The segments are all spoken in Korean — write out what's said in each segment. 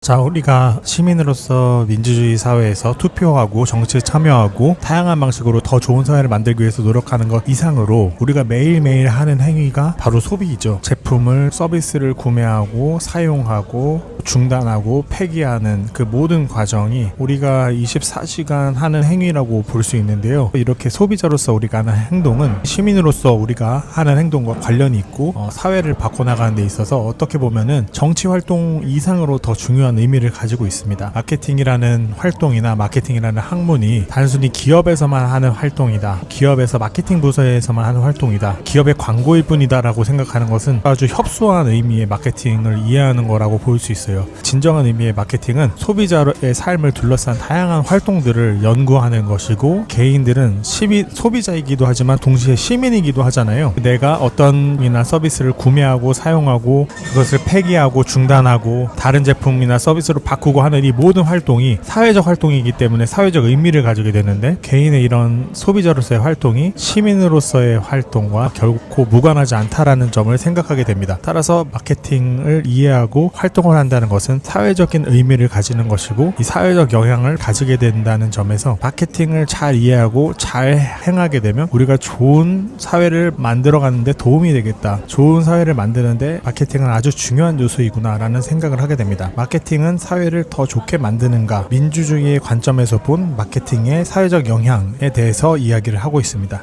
자, 우리가 시민으로서 민주주의 사회에서 투표하고 정치에 참여하고 다양한 방식으로 더 좋은 사회를 만들기 위해서 노력하는 것 이상으로 우리가 매일매일 하는 행위가 바로 소비이죠. 제품을, 서비스를 구매하고 사용하고 중단하고 폐기하는 그 모든 과정이 우리가 24시간 하는 행위라고 볼 수 있는데요. 이렇게 소비자로서 우리가 하는 행동은 시민으로서 우리가 하는 행동과 관련이 있고 사회를 바꿔나가는 데 있어서 어떻게 보면은 정치 활동 이상으로 더 중요한 의미를 가지고 있습니다. 마케팅이라는 활동이나 마케팅이라는 학문이 단순히 기업에서만 하는 활동이다, 기업에서 마케팅 부서에서만 하는 활동이다, 기업의 광고일 뿐이다 라고 생각하는 것은 아주 협소한 의미의 마케팅을 이해하는 거라고 볼 수 있어요. 진정한 의미의 마케팅은 소비자의 삶을 둘러싼 다양한 활동들을 연구하는 것이고, 개인들은 소비자이기도 하지만 동시에 시민이기도 하잖아요. 내가 어떤 이나 서비스를 구매하고 사용하고 그것을 폐기하고 중단하고 다른 제품이나 서비스로 바꾸고 하는 이 모든 활동이 사회적 활동이기 때문에 사회적 의미를 가지게 되는데, 개인의 이런 소비자로서의 활동이 시민으로서의 활동과 결코 무관하지 않다라는 점을 생각하게 됩니다. 따라서 마케팅을 이해하고 활동을 한다는 것은 사회적인 의미를 가지는 것이고, 이 사회적 영향을 가지게 된다는 점에서 마케팅을 잘 이해하고 잘 행하게 되면 우리가 좋은 사회를 만들어가는 데 도움이 되겠다, 좋은 사회를 만드는데 마케팅은 아주 중요한 요소이구나 라는 생각을 하게 됩니다. 마케팅은 사회를 더 좋게 만드는가, 민주주의의 관점에서 본 마케팅의 사회적 영향에 대해서 이야기를 하고 있습니다.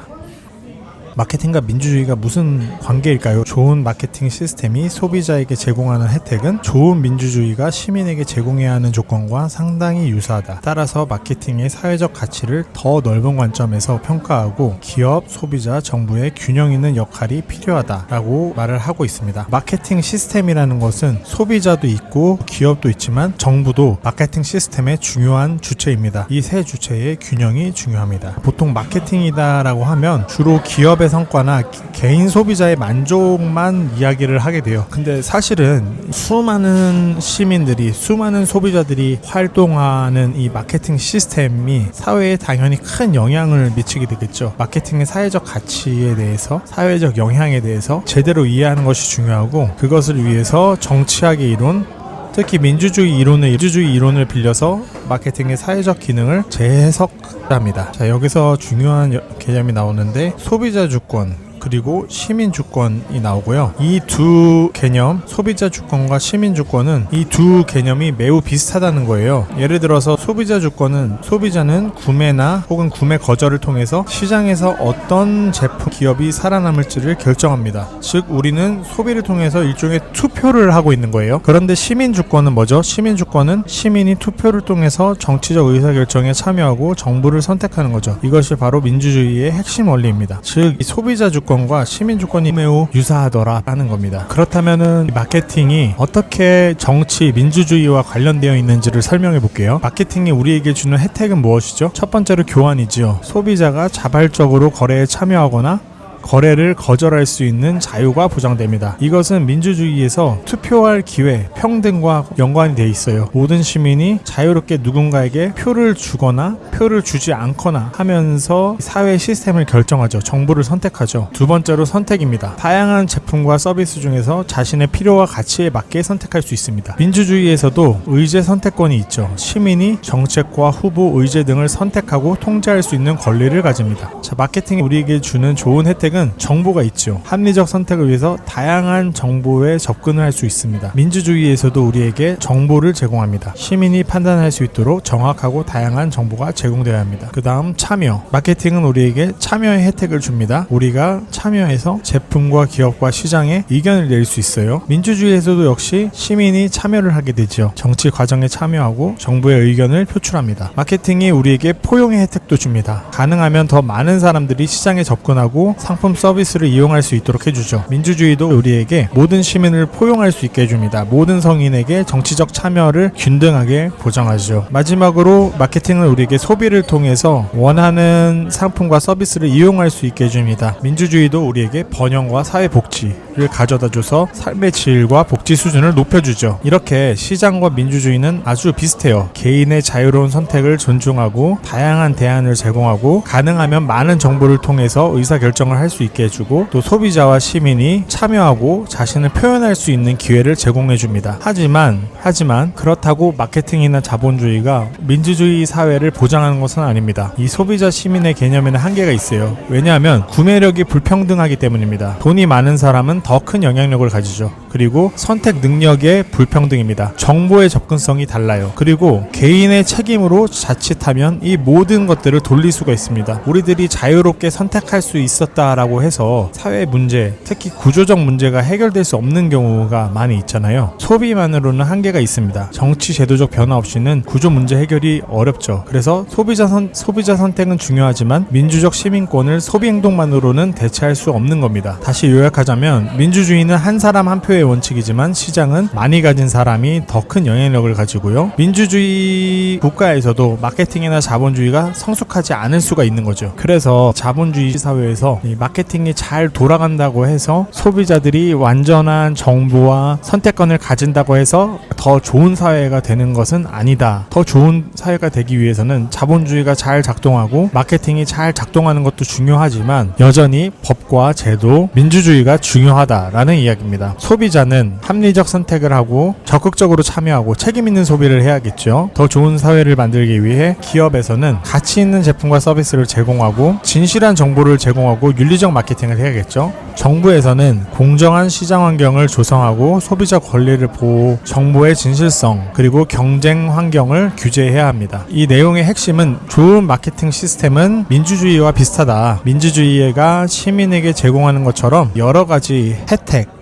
마케팅과 민주주의가 무슨 관계일까요? 좋은 마케팅 시스템이 소비자에게 제공하는 혜택은 좋은 민주주의가 시민에게 제공해야 하는 조건과 상당히 유사하다. 따라서 마케팅의 사회적 가치를 더 넓은 관점에서 평가하고 기업, 소비자, 정부의 균형 있는 역할이 필요하다라고 말을 하고 있습니다. 마케팅 시스템이라는 것은 소비자도 있고 기업도 있지만 정부도 마케팅 시스템의 중요한 주체입니다. 이 세 주체의 균형이 중요합니다. 보통 마케팅이다라고 하면 주로 기업의 성과나 개인 소비자의 만족만 이야기를 하게 돼요. 근데 사실은 수많은 시민들이, 수많은 소비자들이 활동하는 이 마케팅 시스템이 사회에 당연히 큰 영향을 미치게 되겠죠. 마케팅의 사회적 가치에 대해서, 사회적 영향에 대해서 제대로 이해하는 것이 중요하고, 그것을 위해서 정치학의 이론, 특히 민주주의 이론을 빌려서 마케팅의 사회적 기능을 재해석합니다. 자, 여기서 중요한 개념이 나오는데 소비자 주권 그리고 시민 주권이 나오고요. 이 두 개념, 소비자 주권과 시민 주권은 이 두 개념이 매우 비슷하다는 거예요. 예를 들어서 소비자 주권은 소비자는 구매나 혹은 구매 거절을 통해서 시장에서 어떤 제품, 기업이 살아남을지를 결정합니다. 즉 우리는 소비를 통해서 일종의 투표를 하고 있는 거예요. 그런데 시민 주권은 뭐죠? 시민 주권은 시민이 투표를 통해서 정치적 의사결정에 참여하고 정부를 선택하는 거죠. 이것이 바로 민주주의의 핵심 원리입니다. 즉 이 소비자 주권과 시민 주권이 매우 유사하더라라는 겁니다. 그렇다면은 마케팅이 어떻게 정치, 민주주의와 관련되어 있는지를 설명해 볼게요. 마케팅이 우리에게 주는 혜택은 무엇이죠? 첫 번째로 교환이지요. 소비자가 자발적으로 거래에 참여하거나 거래를 거절할 수 있는 자유가 보장됩니다. 이것은 민주주의에서 투표할 기회, 평등과 연관이 돼 있어요. 모든 시민이 자유롭게 누군가에게 표를 주거나 표를 주지 않거나 하면서 사회 시스템을 결정하죠. 정부를 선택하죠. 두 번째로 선택입니다. 다양한 제품과 서비스 중에서 자신의 필요와 가치에 맞게 선택할 수 있습니다. 민주주의에서도 의제 선택권이 있죠. 시민이 정책과 후보, 의제 등을 선택하고 통제할 수 있는 권리를 가집니다. 자, 마케팅이 우리에게 주는 좋은 혜택은 정보가 있죠. 합리적 선택을 위해서 다양한 정보에 접근을 할 수 있습니다. 민주주의에서도 우리에게 정보를 제공합니다. 시민이 판단할 수 있도록 정확하고 다양한 정보가 제공되어야 합니다. 그 다음 참여. 마케팅은 우리에게 참여의 혜택을 줍니다. 우리가 참여해서 제품과 기업과 시장에 의견을 낼 수 있어요. 민주주의에서도 역시 시민이 참여를 하게 되죠. 정치 과정에 참여하고 정부의 의견을 표출합니다. 마케팅이 우리에게 포용의 혜택도 줍니다. 가능하면 더 많은 사람들이 시장에 접근하고 상품 서비스를 이용할 수 있도록 해주죠. 민주주의도 우리에게 모든 시민을 포용할 수 있게 해줍니다. 모든 성인에게 정치적 참여를 균등하게 보장하죠. 마지막으로 마케팅은 우리에게 소비를 통해서 원하는 상품과 서비스를 이용할 수 있게 해줍니다. 민주주의도 우리에게 번영과 사회 복지를 가져다줘서 삶의 질과 복지 수준을 높여주죠. 이렇게 시장과 민주주의는 아주 비슷해요. 개인의 자유로운 선택을 존중하고 다양한 대안을 제공하고 가능하면 많은 정보를 통해서 의사결정을 할 할 수 있게 해주고 또 소비자와 시민이 참여하고 자신을 표현할 수 있는 기회를 제공해줍니다. 하지만 그렇다고 마케팅이나 자본주의가 민주주의 사회를 보장하는 것은 아닙니다. 이 소비자 시민의 개념에는 한계가 있어요. 왜냐하면 구매력이 불평등하기 때문입니다. 돈이 많은 사람은 더 큰 영향력을 가지죠. 그리고 선택 능력의 불평등입니다. 정보의 접근성이 달라요. 그리고 개인의 책임으로 자칫하면 이 모든 것들을 돌릴 수가 있습니다. 우리들이 자유롭게 선택할 수 있었다라고 해서 사회 문제, 특히 구조적 문제가 해결될 수 없는 경우가 많이 있잖아요. 소비만으로는 한계가 있습니다. 정치 제도적 변화 없이는 구조 문제 해결이 어렵죠. 그래서 소비자 선택은 중요하지만 민주적 시민권을 소비 행동만으로는 대체할 수 없는 겁니다. 다시 요약하자면 민주주의는 한 사람 한 표의 원칙이지만 시장은 많이 가진 사람이 더 큰 영향력을 가지고요. 민주주의 국가에서도 마케팅이나 자본주의가 성숙하지 않을 수가 있는 거죠. 그래서 자본주의 사회에서 이 마케팅이 잘 돌아간다고 해서 소비자들이 완전한 정보와 선택권을 가진다고 해서 더 좋은 사회가 되는 것은 아니다. 더 좋은 사회가 되기 위해서는 자본주의가 잘 작동하고 마케팅이 잘 작동하는 것도 중요하지만 여전히 법과 제도, 민주주의가 중요하다라는 이야기입니다. 소비자는 합리적 선택을 하고 적극적으로 참여하고 책임 있는 소비를 해야겠죠. 더 좋은 사회를 만들기 위해 기업에서는 가치 있는 제품과 서비스를 제공하고 진실한 정보를 제공하고 윤리적 마케팅을 해야겠죠. 정부에서는 공정한 시장 환경을 조성하고 소비자 권리를 보호, 정보의 진실성, 그리고 경쟁 환경을 규제해야 합니다. 이 내용의 핵심은 좋은 마케팅 시스템은 민주주의와 비슷하다. 민주주의가 시민에게 제공하는 것처럼 여러 가지 혜택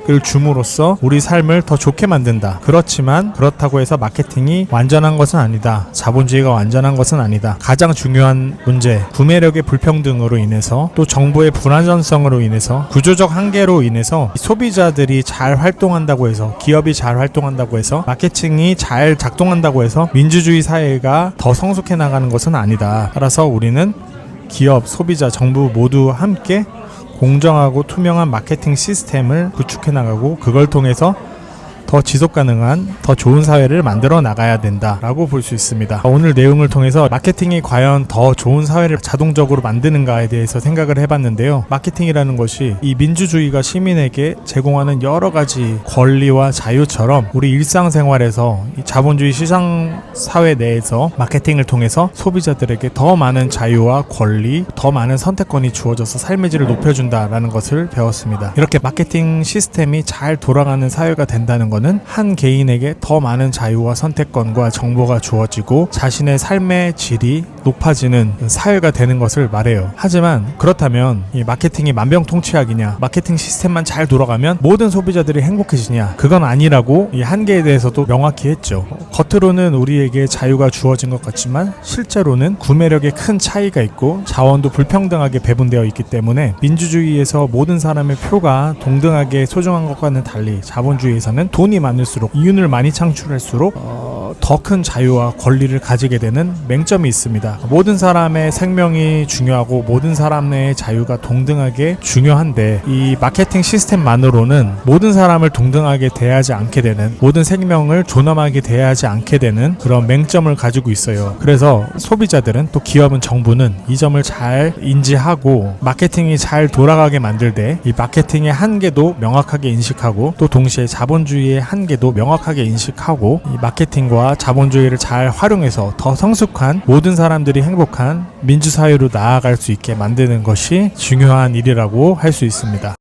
을 줌으로써 우리 삶을 더 좋게 만든다. 그렇지만 그렇다고 해서 마케팅이 완전한 것은 아니다. 자본주의가 완전한 것은 아니다. 가장 중요한 문제, 구매력의 불평등으로 인해서 또 정보의 불안전성으로 인해서 구조적 한계로 인해서 소비자들이 잘 활동한다고 해서 기업이 잘 활동한다고 해서 마케팅이 잘 작동한다고 해서 민주주의 사회가 더 성숙해 나가는 것은 아니다. 따라서 우리는 기업, 소비자, 정부 모두 함께 공정하고 투명한 마케팅 시스템을 구축해 나가고 그걸 통해서 더 지속 가능한 더 좋은 사회를 만들어 나가야 된다라고 볼 수 있습니다. 오늘 내용을 통해서 마케팅이 과연 더 좋은 사회를 자동적으로 만드는가에 대해서 생각을 해봤는데요. 마케팅이라는 것이 이 민주주의가 시민에게 제공하는 여러 가지 권리와 자유처럼 우리 일상생활에서 이 자본주의 시장 사회 내에서 마케팅을 통해서 소비자들에게 더 많은 자유와 권리, 더 많은 선택권이 주어져서 삶의 질을 높여준다라는 것을 배웠습니다. 이렇게 마케팅 시스템이 잘 돌아가는 사회가 된다는 건 한 개인에게 더 많은 자유와 선택권과 정보가 주어지고 자신의 삶의 질이 높아지는 사회가 되는 것을 말해요. 하지만 그렇다면 이 마케팅이 만병통치약이냐, 마케팅 시스템만 잘 돌아가면 모든 소비자들이 행복해지냐, 그건 아니라고 이 한계에 대해서도 명확히 했죠. 겉으로는 우리에게 자유가 주어진 것 같지만 실제로는 구매력에 큰 차이가 있고 자원도 불평등하게 배분되어 있기 때문에 민주주의에서 모든 사람의 표가 동등하게 소중한 것과는 달리 자본주의에서는 돈이 많을수록, 이윤을 많이 창출할수록 더 큰 자유와 권리를 가지게 되는 맹점이 있습니다. 모든 사람의 생명이 중요하고 모든 사람의 자유가 동등하게 중요한데 이 마케팅 시스템만으로는 모든 사람을 동등하게 대하지 않게 되는, 모든 생명을 존엄하게 대하지 않게 되는 그런 맹점을 가지고 있어요. 그래서 소비자들은, 또 기업은, 정부는 이 점을 잘 인지하고 마케팅이 잘 돌아가게 만들 때 이 마케팅의 한계도 명확하게 인식하고 또 동시에 자본주의의 한계도 명확하게 인식하고 이 마케팅과 자본주의를 잘 활용해서 더 성숙한, 모든 사람들이 행복한 민주사회로 나아갈 수 있게 만드는 것이 중요한 일이라고 할 수 있습니다.